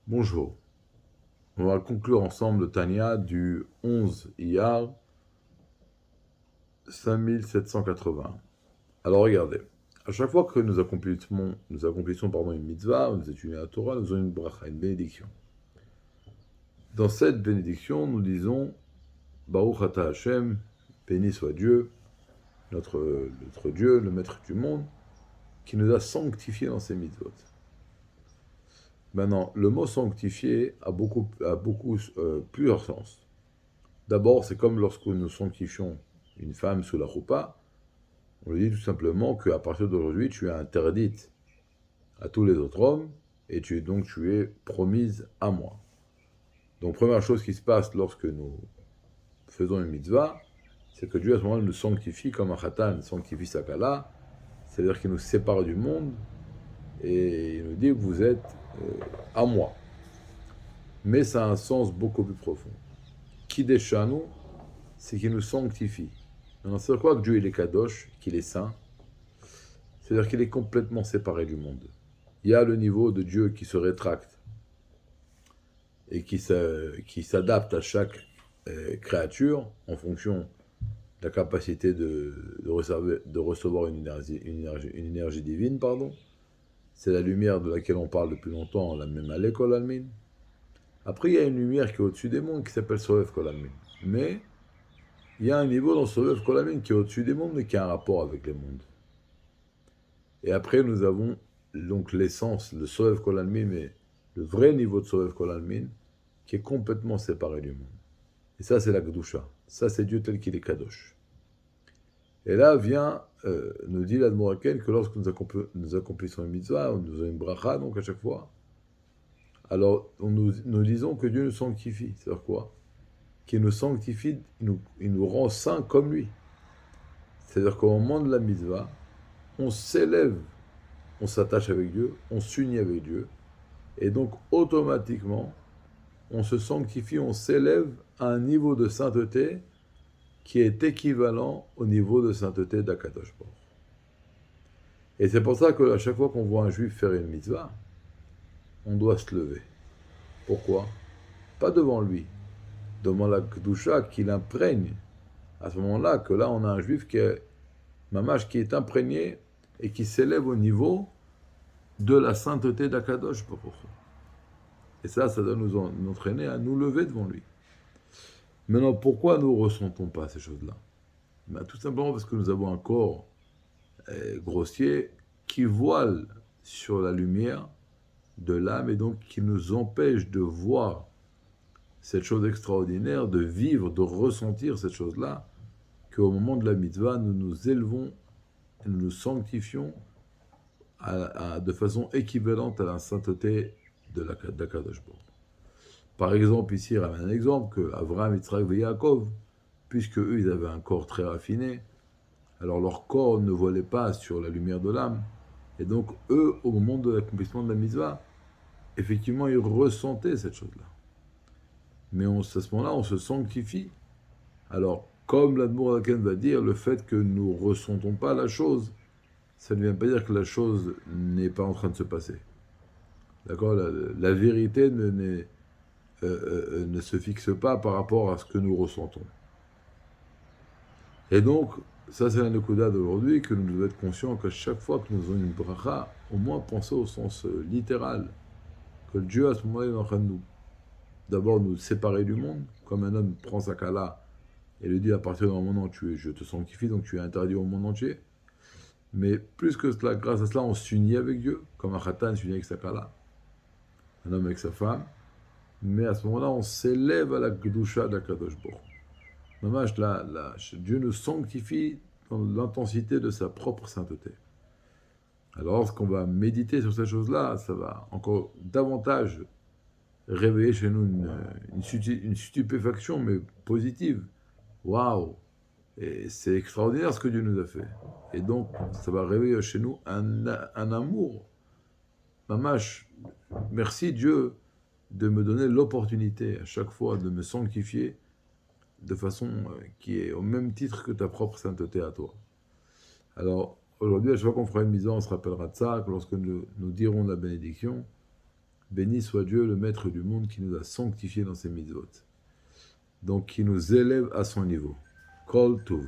Bonjour, on va conclure ensemble le Tanya du 11 Iyar 5780. Alors regardez, à chaque fois que nous accomplissons une mitzvah, nous étudions la Torah, nous avons une bracha, une bénédiction. Dans cette bénédiction, nous disons Baruch Ata Hashem, béni soit Dieu, notre Dieu, le maître du monde, qui nous a sanctifiés dans ces mitzvot. Maintenant, le mot sanctifié a plusieurs sens. D'abord, c'est comme lorsque nous sanctifions une femme sous la roupa, on lui dit tout simplement qu'à partir d'aujourd'hui, tu es interdite à tous les autres hommes et tu es promise à moi. Donc, première chose qui se passe lorsque nous faisons une mitzvah, c'est que Dieu à ce moment-là nous sanctifie comme un khatan sanctifie sa kala, c'est-à-dire qu'il nous sépare du monde et il nous dit que vous êtes à moi. Mais ça a un sens beaucoup plus profond. Kideshanu, c'est qu'il nous sanctifie. Maintenant, c'est quoi que Dieu il est kadosh, qu'il est saint? C'est-à-dire qu'il est complètement séparé du monde. Il y a le niveau de Dieu qui se rétracte et qui s'adapte à chaque créature en fonction de la capacité de recevoir une énergie divine. C'est la lumière de laquelle on parle depuis longtemps, la même Kol Almin. Après, il y a une lumière qui est au-dessus des mondes qui s'appelle Solev Kol Almin. Mais il y a un niveau dans Solev Kol Almin qui est au-dessus des mondes mais qui a un rapport avec les mondes. Et après, nous avons donc l'essence, le Solev Kol Almin, mais le vrai niveau de Solev Kol Almin, qui est complètement séparé du monde. Et ça, c'est la Kedusha. Ça, c'est Dieu tel qu'il est Kadosh. Et là vient, nous dit l'Admoraken que lorsque nous accomplissons une mitzvah, nous avons une bracha, donc à chaque fois, alors nous disons que Dieu nous sanctifie. C'est-à-dire quoi? Qu'il nous sanctifie, il nous rend saints comme lui. C'est-à-dire qu'au moment de la mitzvah, on s'élève, on s'attache avec Dieu, on s'unit avec Dieu, et donc automatiquement, on se sanctifie, on s'élève à un niveau de sainteté qui est équivalent au niveau de sainteté d'Akadosh Baruch. Et c'est pour ça qu'à chaque fois qu'on voit un juif faire une mitzvah, on doit se lever. Pourquoi? Pas devant lui, devant la Kedusha qui l'imprègne. À ce moment-là, que là, on a un juif qui est imprégné et qui s'élève au niveau de la sainteté d'Akadosh Baruch. Et ça doit nous entraîner à nous lever devant lui. Maintenant, pourquoi nous ne ressentons pas ces choses-là? Tout simplement parce que nous avons un corps grossier qui voile sur la lumière de l'âme et donc qui nous empêche de voir cette chose extraordinaire, de vivre, de ressentir cette chose-là, qu'au moment de la mitzvah, nous nous élevons et nous nous sanctifions de façon équivalente à la sainteté d'Akadosh Baruch. Par exemple, ici, il ramène un exemple que Avraham, Yitzhak et Yaakov, puisque eux, ils avaient un corps très raffiné, alors leur corps ne volait pas sur la lumière de l'âme, et donc eux, au moment de l'accomplissement de la mitzvah, effectivement, ils ressentaient cette chose-là. Mais à ce moment-là, on se sanctifie. Alors, comme l'Admour Haken va dire, le fait que nous ne ressentons pas la chose, ça ne vient pas dire que la chose n'est pas en train de se passer. D'accord? La vérité ne se fixe pas par rapport à ce que nous ressentons. Et donc, ça c'est la Nekuda d'aujourd'hui, que nous devons être conscients qu'à chaque fois que nous avons une bracha, au moins penser au sens littéral, que Dieu à ce moment-là est en train de d'abord nous séparer du monde, comme un homme prend sa kala et lui dit à partir d'un moment je te sanctifie, donc tu es interdit au monde entier. Mais plus que cela, grâce à cela, on s'unit avec Dieu, comme un khatan s'unit avec sa kala, un homme avec sa femme. Mais à ce moment-là, on s'élève à la Kedusha d'Akadosh Baruch. Mamash, Dieu nous sanctifie dans l'intensité de sa propre sainteté. Alors, lorsqu'on va méditer sur ces choses-là, ça va encore davantage réveiller chez nous une stupéfaction, mais positive. Waouh! Et c'est extraordinaire ce que Dieu nous a fait. Et donc, ça va réveiller chez nous un amour. Mamash, merci Dieu de me donner l'opportunité à chaque fois de me sanctifier de façon qui est au même titre que ta propre sainteté à toi. Alors, aujourd'hui, à chaque fois qu'on fera une mise on se rappellera de ça, que lorsque nous dirons la bénédiction, Béni soit Dieu, le maître du monde, qui nous a sanctifiés dans ses mitzvot. Donc, qui nous élève à son niveau. Kol Tov.